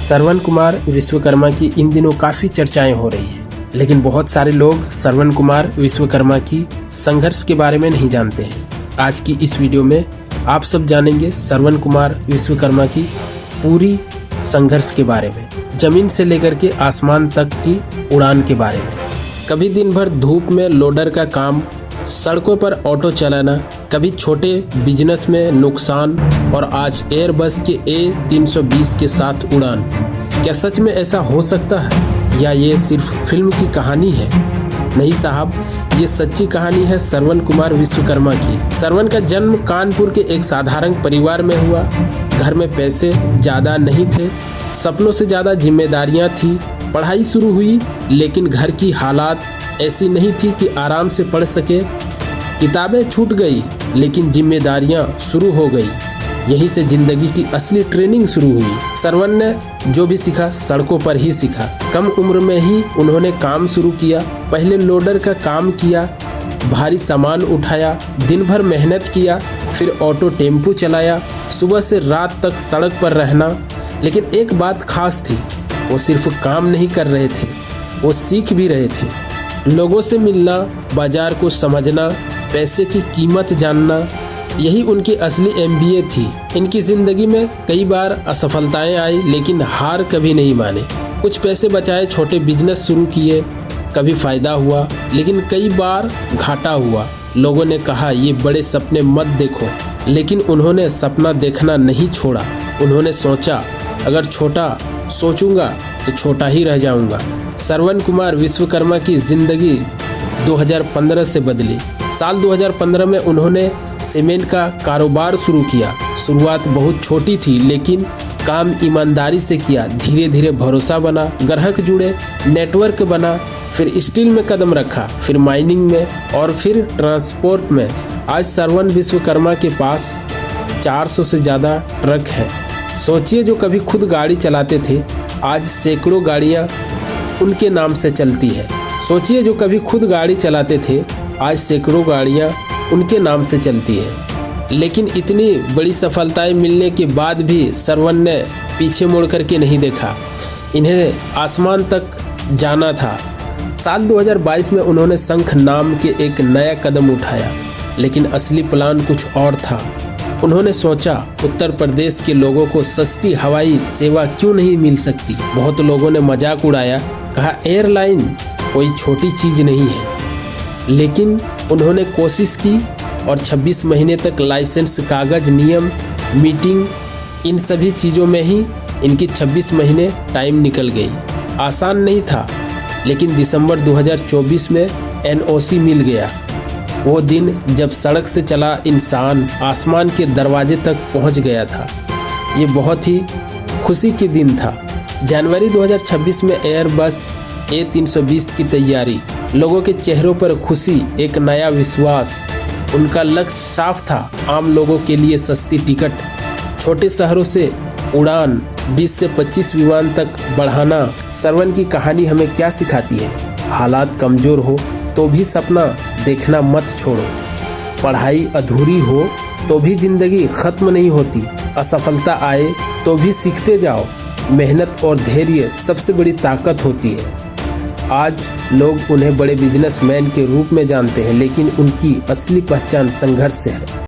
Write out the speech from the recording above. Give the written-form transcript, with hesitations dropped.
श्रवण कुमार विश्वकर्मा की इन दिनों काफ़ी चर्चाएं हो रही हैं, लेकिन बहुत सारे लोग श्रवण कुमार विश्वकर्मा की संघर्ष के बारे में नहीं जानते हैं। आज की इस वीडियो में आप सब जानेंगे श्रवण कुमार विश्वकर्मा की पूरी संघर्ष के बारे में, जमीन से लेकर के आसमान तक की उड़ान के बारे में। कभी दिन भर धूप में लोडर का काम, सड़कों पर ऑटो चलाना, कभी छोटे बिजनेस में नुकसान और आज एयरबस के A320 के साथ उड़ान। क्या सच में ऐसा हो सकता है या ये सिर्फ फिल्म की कहानी है? नहीं साहब, ये सच्ची कहानी है श्रवण कुमार विश्वकर्मा की। श्रवण का जन्म कानपुर के एक साधारण परिवार में हुआ। घर में पैसे ज़्यादा नहीं थे, सपनों से ज़्यादा जिम्मेदारियां थी। पढ़ाई शुरू हुई, लेकिन घर की हालात ऐसी नहीं थी कि आराम से पढ़ सके। किताबें छूट गई, लेकिन जिम्मेदारियां शुरू हो गई। यहीं से जिंदगी की असली ट्रेनिंग शुरू हुई। श्रवण ने जो भी सीखा सड़कों पर ही सीखा। कम उम्र में ही उन्होंने काम शुरू किया। पहले लोडर का काम किया, भारी सामान उठाया, दिन भर मेहनत किया, फिर ऑटो टेम्पू चलाया, सुबह से रात तक सड़क पर रहना। लेकिन एक बात खास थी, वो सिर्फ काम नहीं कर रहे थे, वो सीख भी रहे थे। लोगों से मिलना, बाजार को समझना, पैसे की कीमत जानना, यही उनकी असली MBA थी। इनकी ज़िंदगी में कई बार असफलताएं आई, लेकिन हार कभी नहीं माने। कुछ पैसे बचाए, छोटे बिजनेस शुरू किए, कभी फ़ायदा हुआ, लेकिन कई बार घाटा हुआ। लोगों ने कहा ये बड़े सपने मत देखो, लेकिन उन्होंने सपना देखना नहीं छोड़ा। उन्होंने सोचा अगर छोटा सोचूंगा तो छोटा ही रह जाऊंगा। श्रवण कुमार विश्वकर्मा की ज़िंदगी 2015 से बदली। साल 2015 में उन्होंने सीमेंट का कारोबार शुरू किया। शुरुआत बहुत छोटी थी, लेकिन काम ईमानदारी से किया। धीरे धीरे भरोसा बना, ग्राहक जुड़े, नेटवर्क बना। फिर स्टील में कदम रखा, फिर माइनिंग में और फिर ट्रांसपोर्ट में। आज श्रवण विश्वकर्मा के पास 400 से ज़्यादा ट्रक हैं। सोचिए, जो कभी खुद गाड़ी चलाते थे, आज सैकड़ों गाड़ियाँ उनके नाम से चलती है। सोचिए, जो कभी खुद गाड़ी चलाते थे, आज सैकड़ों गाड़ियाँ उनके नाम से चलती है। लेकिन इतनी बड़ी सफलताएं मिलने के बाद भी श्रवण ने पीछे मुड़ करके नहीं देखा। इन्हें आसमान तक जाना था। साल 2022 में उन्होंने शंख नाम के एक नया कदम उठाया, लेकिन असली प्लान कुछ और था। उन्होंने सोचा उत्तर प्रदेश के लोगों को सस्ती हवाई सेवा क्यों नहीं मिल सकती। बहुत लोगों ने मजाक उड़ाया, कहा एयरलाइन कोई छोटी चीज़ नहीं है। लेकिन उन्होंने कोशिश की और 26 महीने तक लाइसेंस, कागज, नियम, मीटिंग, इन सभी चीज़ों में ही इनकी 26 महीने टाइम निकल गई। आसान नहीं था, लेकिन दिसंबर 2024 में NOC मिल गया। वो दिन जब सड़क से चला इंसान आसमान के दरवाजे तक पहुंच गया था। ये बहुत ही खुशी के दिन था। जनवरी 2026 में एयरबस A320 की तैयारी। लोगों के चेहरों पर खुशी, एक नया विश्वास। उनका लक्ष्य साफ था, आम लोगों के लिए सस्ती टिकट, छोटे शहरों से उड़ान, 20 से 25 विमान तक बढ़ाना। श्रवण की कहानी हमें क्या सिखाती है? हालात कमज़ोर हो तो भी सपना देखना मत छोड़ो। पढ़ाई अधूरी हो तो भी ज़िंदगी ख़त्म नहीं होती। असफलता आए तो भी सीखते जाओ। मेहनत और धैर्य सबसे बड़ी ताकत होती है। आज लोग उन्हें बड़े बिजनेसमैन के रूप में जानते हैं, लेकिन उनकी असली पहचान संघर्ष से है।